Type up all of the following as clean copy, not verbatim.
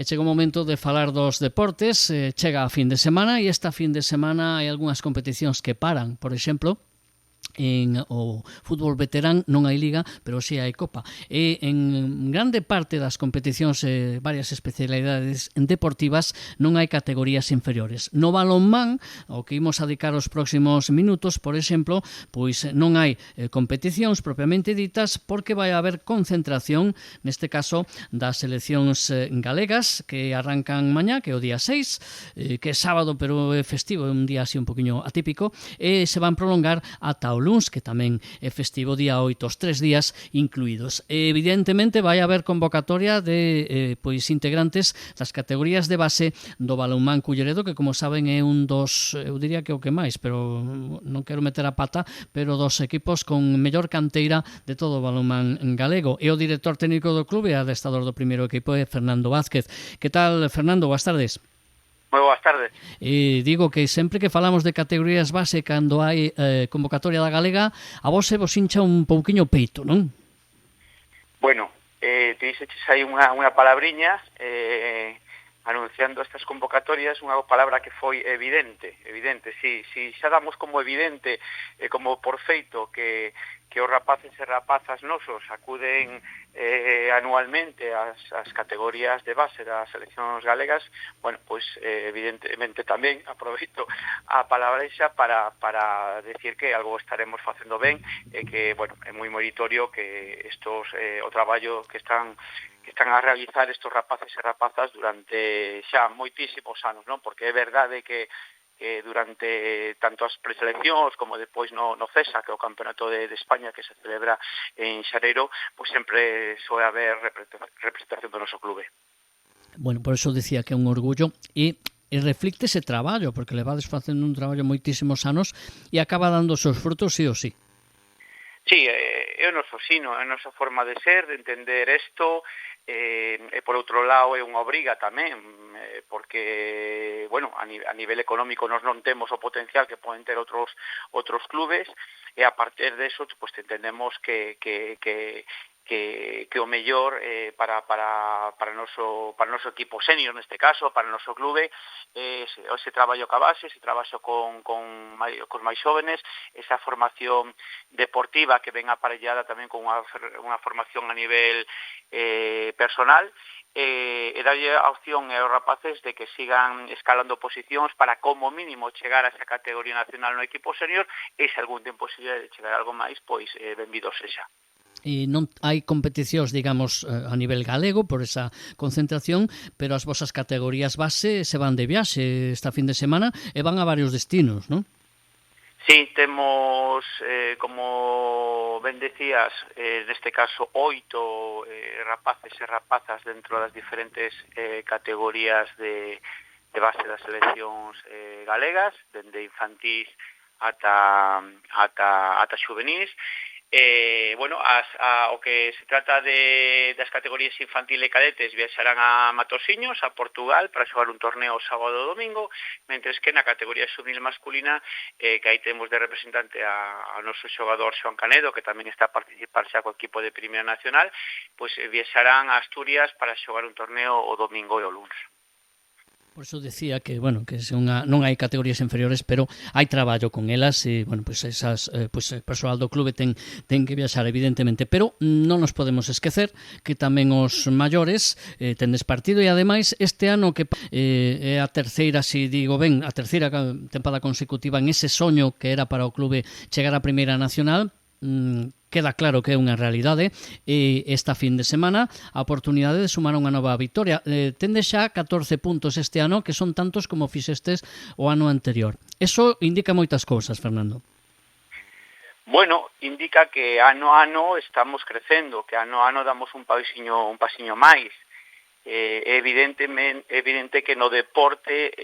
E chega o momento de falar dos deportes, chega a fin de semana e esta fin de semana hai algunhas competicións que paran, por exemplo, en o fútbol veterán non hai liga, pero si hai copa. E en grande parte das competicións, varias especialidades deportivas, non hai categorías inferiores. No balonmán, ao que imos a dedicar os próximos minutos, por exemplo, pois non hai competicións propiamente ditas porque vai haber concentración, neste caso das seleccións galegas que arrancan mañá, que é o día 6, que é sábado pero é festivo, é un día así un poquinho atípico, e se van prolongar ata o luns, que tamén é festivo día 8, os 3 días incluídos. Evidentemente vai haber convocatoria de pois integrantes das categorías de base do balonmán Culleredo, que como saben é un dos, eu diría que o que máis, pero non quero meter a pata, pero dos equipos con mellor canteira de todo o balonmán galego. E o director técnico do clube, adestador do primeiro equipo, é Fernando Vázquez. Que tal, Fernando? Boas tardes. Moi boas tardes. Digo que sempre que falamos de categorías base cando hai convocatoria da galega, a vos se vos hincha un pouquiño o peito, non? Bueno, te dixeches aí unha palabriña anunciando estas convocatorias, unha palabra que foi evidente, si xa damos como evidente, como por feito que os rapaces e rapazas nosos acuden anualmente ás categorías de base das seleccións galegas, bueno, pois evidentemente tamén aproveito a palabrexa para decir que algo estaremos facendo ben e que, bueno, é moi meritorio que estos o traballo que están a realizar estos rapaces e rapazas durante xa moitísimos anos, non? Porque é verdade que durante tanto as preseleccións como depois no CESA, que é o Campeonato de España que se celebra en xaneiro, pois sempre soe haber representación do noso clube. Bueno, por eso decía que é un orgullo e reflicte ese traballo, porque levades facendo un traballo moitísimos anos e acaba dando os seus frutos sí ou sí. Sí, é o noso sino, é a nosa forma de ser, de entender isto, e por outro lado é unha obriga tamén, porque, bueno, a nivel económico nós non temos o potencial que poden ter outros clubes, e a partir de eso, pues entendemos que o mellor para o noso equipo senior neste caso, para o noso clube, ese traballo ca base, ese traballo cos máis jóvenes, esa formación deportiva que ven aparellada tamén con unha formación a nivel personal, e darlle a opción aos rapaces de que sigan escalando posicións para como mínimo chegar a esa categoría nacional no equipo senior, e se algún tempo posible de chegar a algo máis, pois benvido sexa. E non hai competicións, digamos, a nivel galego por esa concentración, pero as vosas categorías base se van de viaxe esta fin de semana e van a varios destinos, non? Sí, temos, como ben decías, neste caso 8 rapaces e rapazas dentro das diferentes categorías de base das seleccións galegas, dende infantís ata xuvenís. Bueno, o que se trata das categorías infantil e cadetes viaxarán a Matosiños, a Portugal, para xogar un torneo sábado e domingo, mentres que na categoría xuvenil masculina, que aí temos de representante ao noso xogador Xoan Canedo, que tamén está a participar xa co equipo de Primeira Nacional, pois viaxarán a Asturias para xogar un torneo o domingo e o luns. Por eso decía que, bueno, que non hai categorías inferiores, pero hai traballo con elas e, bueno, pues esas, pues o persoal do clube ten que viaxar, evidentemente, pero non nos podemos esquecer que tamén os maiores tendes partido e, ademais, este ano que é a terceira, se digo ben, a terceira tempada consecutiva en ese soño que era para o clube chegar a Primeira Nacional, queda claro que é unha realidade e esta fin de semana a oportunidade de sumar unha nova victoria. Tendes xa 14 puntos este ano, que son tantos como fixestes o ano anterior. Eso indica moitas cousas, Fernando. Bueno, indica que ano a ano estamos crecendo, que ano a ano damos un pasiño máis. É evidente que no deporte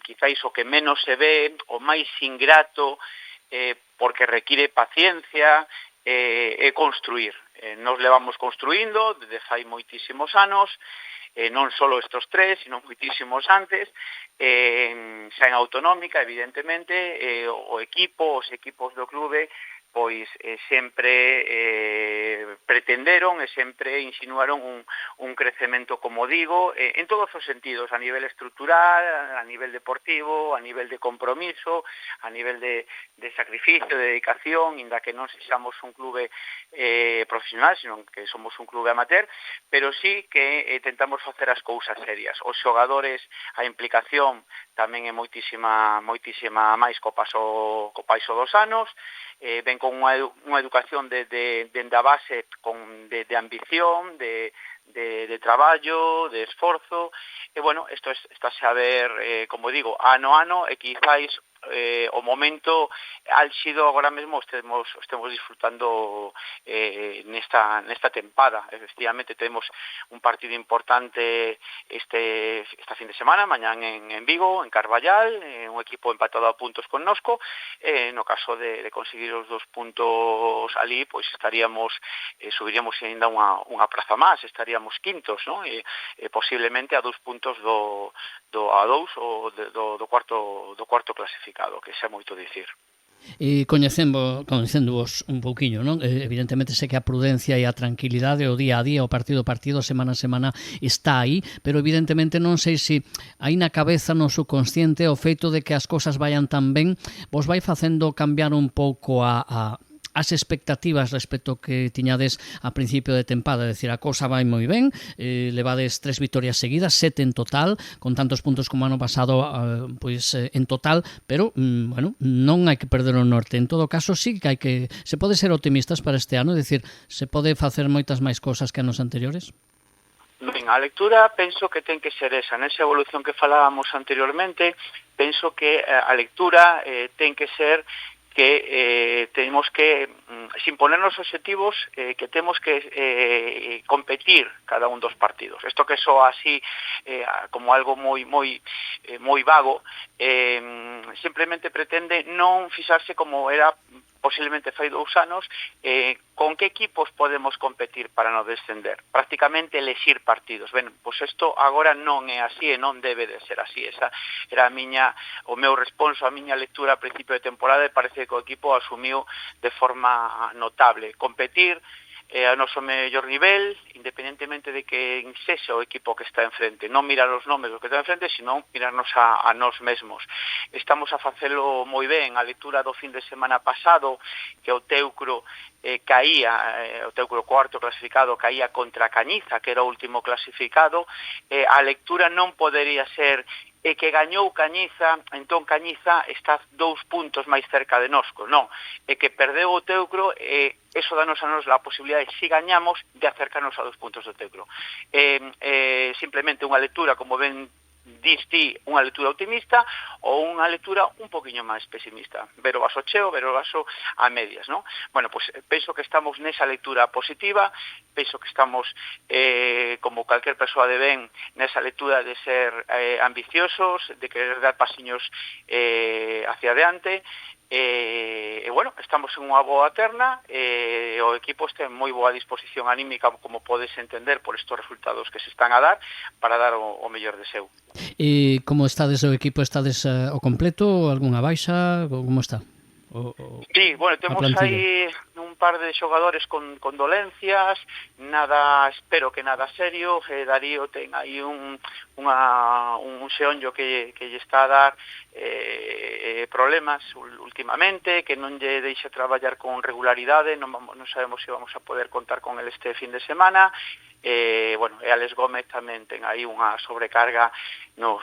quizáis o que menos se ve, o máis ingrato, porque require paciencia e construir. Nos levamos construindo desde fai moitísimos anos, non só estes 3, sino moitísimos antes, xa en autonómica, evidentemente, os equipos do clube pois sempre pretenderon e sempre insinuaron un crecemento, como digo, en todos os sentidos, a nivel estrutural, a nivel deportivo, a nivel de compromiso, a nivel de sacrificio, de dedicación, inda que non sexamos un clube profesional, sino que somos un clube amateur, pero sí que tentamos facer as cousas serias. Os xogadores, a implicación tamén é moitísima máis co paso dos anos, ven con unha educación de a base de ambición, de traballo, de esforzo, e bueno, isto estáse a ver, como digo, ano a ano, e quizáis o momento álxido agora mesmo estemos disfrutando nesta tempada. Efectivamente, temos un partido importante esta fin de semana, mañán en Vigo, en Carballal, un equipo empatado a puntos con Nosco. No caso de conseguir os 2 puntos ali, pois subiríamos ainda unha praza máis, estaríamos quintos, non? Posiblemente a 2 puntos do A2 ou do cuarto clasificado, que xa é moito dicir. E coñecéndovos un pouquiño, non? Evidentemente sei que a prudencia e a tranquilidade, o día a día, o partido a partido, semana a semana está aí, pero evidentemente non sei se aí na cabeza, no subconsciente, o feito de que as cousas vayan tan ben vos vai facendo cambiar un pouco as expectativas respecto que tiñades a principio de tempada, é dicir, a cousa vai moi ben, levades 3 vitorias seguidas, 7 en total, con tantos puntos como ano pasado, pois en total, pero bueno, non hai que perder o norte. En todo caso, sí que se pode ser optimistas para este ano, é dicir, se pode facer moitas máis cousas que anos anteriores? Ben, a lectura penso que ten que ser esa. Nesa evolución que falábamos anteriormente, penso que a lectura ten que ser que tenemos que, sin ponernos objetivos, que temos que competir cada un dos partidos. Isto que soa así como algo moi vago, simplemente pretende non fixarse como era posiblemente fai 2 anos, con que equipos podemos competir para non descender? Prácticamente elexir partidos. Ben, pois isto agora non é así e non debe de ser así. Esa era o meu responso, a miña lectura a principio de temporada, e parece que o equipo asumiu de forma notable. Competir ao noso mellor nivel, independentemente de que sexa o equipo que está enfrente. Non mirar os nomes do que está enfrente, sino mirarnos a nós mesmos. Estamos a facelo moi ben. A lectura do fin de semana pasado, que o Teucro caía, o Teucro cuarto clasificado caía contra Cañiza, que era o último clasificado, a lectura non podería ser que gañou Cañiza, entón Cañiza está 2 puntos máis cerca de Nosco. Non, que perdeu o Teucro, eso danos a nos a posibilidade, se gañamos, de acercarnos a 2 puntos do Teucro. Simplemente unha lectura, como ben dis ti, unha lectura optimista ou unha lectura un poquinho máis pesimista. Ver o vaso cheo, ver o vaso a medias, non? Bueno, pois penso que estamos nesa lectura positiva, penso que estamos, como calquer persoa de ben, nesa lectura de ser ambiciosos, de querer dar pasiños hacia adiante, e bueno, estamos en unha boa terna, o equipo está en moi boa disposición anímica, como podes entender por estos resultados que se están a dar, para dar o mellor de seu. E como estades o equipo? Estades o completo? Algunha baixa? Como está? Sí, bueno, temos aí un par de xogadores con dolencias, espero que nada serio. Darío ten aí un xeonllo que lle está a dar problemas últimamente, que non lle deixa traballar con regularidade, non sabemos se vamos a poder contar con el este fin de semana. Bueno, e Alex Gómez tamén ten aí unha sobrecarga nos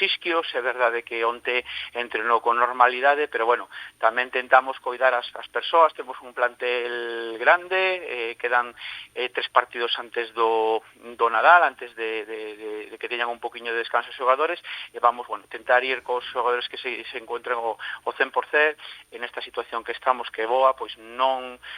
isquios. É verdade que onte entrenou con normalidade, pero bueno, tamén tentamos coidar as persoas. Temos un plantel grande, quedan 3 partidos antes do Nadal, antes de que teñan un poquinho de descanso os xogadores, e vamos, bueno, tentar ir cos xogadores que se encontren o 100%. En esta situación que estamos, que boa, pois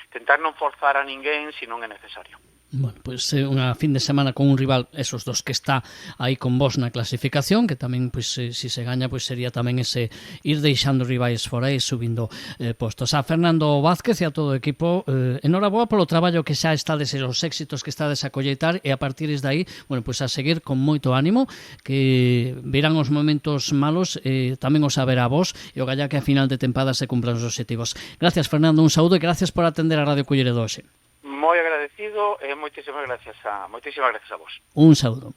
tentar non forzar a ninguén se non é necesario. Bueno, pois unha fin de semana con un rival, esos dos que está aí con vos na clasificación, que tamén, pois, si se gaña, pois sería tamén ese ir deixando rivais fora e subindo postos. A Fernando Vázquez e a todo o equipo, enhoraboa polo traballo que xa estades e os éxitos que estades a colleitar, e a partir de aí, bueno, pois a seguir con moito ánimo, que virán os momentos malos, tamén os haberá vos, e o galla que a final de tempada se cumplan os obxectivos. Gracias, Fernando, un saúdo e gracias por atender a Radio Culleredo hoxe. Moi agradecido e moitísimas gracias a vos. Un saúdo.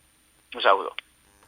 Un saúdo.